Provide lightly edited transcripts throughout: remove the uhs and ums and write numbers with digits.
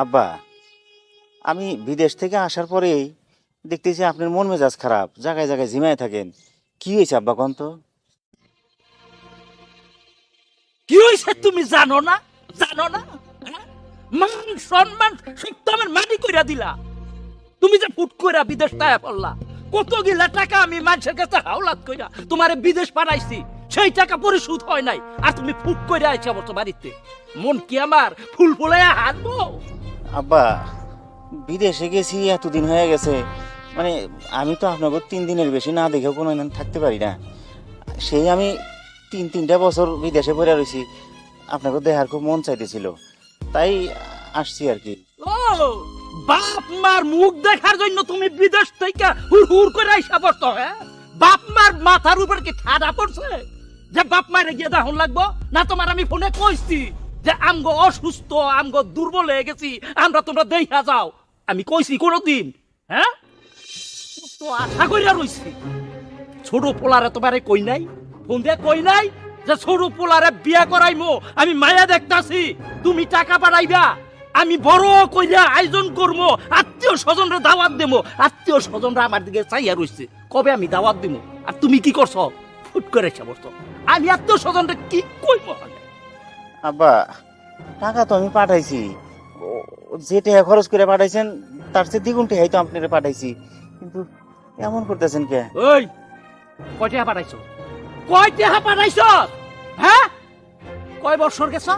আব্বা, আমি বিদেশ থেকে আসার পরেই দেখতেছি আপনার মন মেজাজ খারাপ, জায়গায় জায়গায় ঝিমায় থাকেন। কি হয়েছে আব্বা কোন তো? কি হয়েছে তুমি জানো না? জানো না? হ্যাঁ? মান সম্মান সব তো আমার মাটি কইরা দিলা। তুমি যে ফুট কইরা বিদেশ টায়া পড়লা, কত গিলা টাকা আমি মানুষের কাছে হাওলাত কইরা তোমারে বিদেশ পাঠাইছি, সেই টাকা পরিশোধ হয় নাই, আর তুমি ফুট কইরা আইছো আমার তো বাড়িতে। মন কি আমার ফুল ফুলাইয়া হাঁটবো? আব্বা, বিদেশে গেছি এতদিন হয়ে গেছে, মানে আমি তো আপনাকে 3 দিনের বেশি না দেখেও কোনো দিন থাকতে পারি না। সেই আমি তিনটা বছর বিদেশে পড়ে রয়েছি, আপনাকে দেখার খুব মন চাইতেছিল, তাই আসছি আর কি। ও বাপ মার মুখ দেখার জন্য তুমি বিদেশ থেকে হুর হুর করে আইসা পড়তো? হ্যাঁ, বাপ মার মাথার উপর কি ঠাডা পড়ছে যে বাপ মারে গিয়ে দেখুন লাগবো না? তোমার আমি ফোনে কইছি যে আমগো অসুস্থ, আমগো দুর্বল হয়ে গেছি, আমরা তোমরা দেখা যাও। আমি কইছি কোনদিন? হ্যাঁ, তো আশা কইরা রইছি। ছোট পোলারে তোমারে কই নাই? ফোন দিয়ে কই নাই যে ছোট পোলারে বিয়া করাইমো, আমি মায়া দেখতাছি, তুমি টাকা পাঠাইবা, আমি বড় কইরা আয়োজন করবো, আত্মীয় স্বজনরা দাওয়াত দেবো। আত্মীয় স্বজনরা আমার দিকে চাইয়া রইছে কবে আমি দাওয়াত দেবো, আর তুমি কি করছো? ফুট করে এসে বসছো। আমি আত্মীয় স্বজনরা কি কইবো? আব্বা, টাকা তো আমি পাঠাইছি, যে টাকা খরচ করে পাঠাইছেন তার চেয়ে দ্বিগুণ টাকাই তো আপনারা পাঠাইছি, কিন্তু এমন করতেছেন কে? ওই কয় টাকা পাঠাইছ? কয় টাকা পাঠাইছ? হ্যাঁ, কয় বছর গেছ?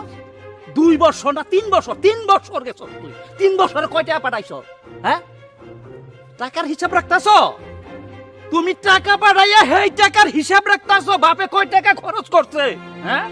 2 বছর না 3 বছর? 3 বছর গেছ তুই। 3 বছরে কয় টাকা পাঠাইছ? হ্যাঁ, টাকার হিসাব রাখতাছ? তুমি টাকা পাঠাইয়া সেই টাকার হিসাব রাখতাছ বাপে কয় টাকা খরচ করছে? হ্যাঁ,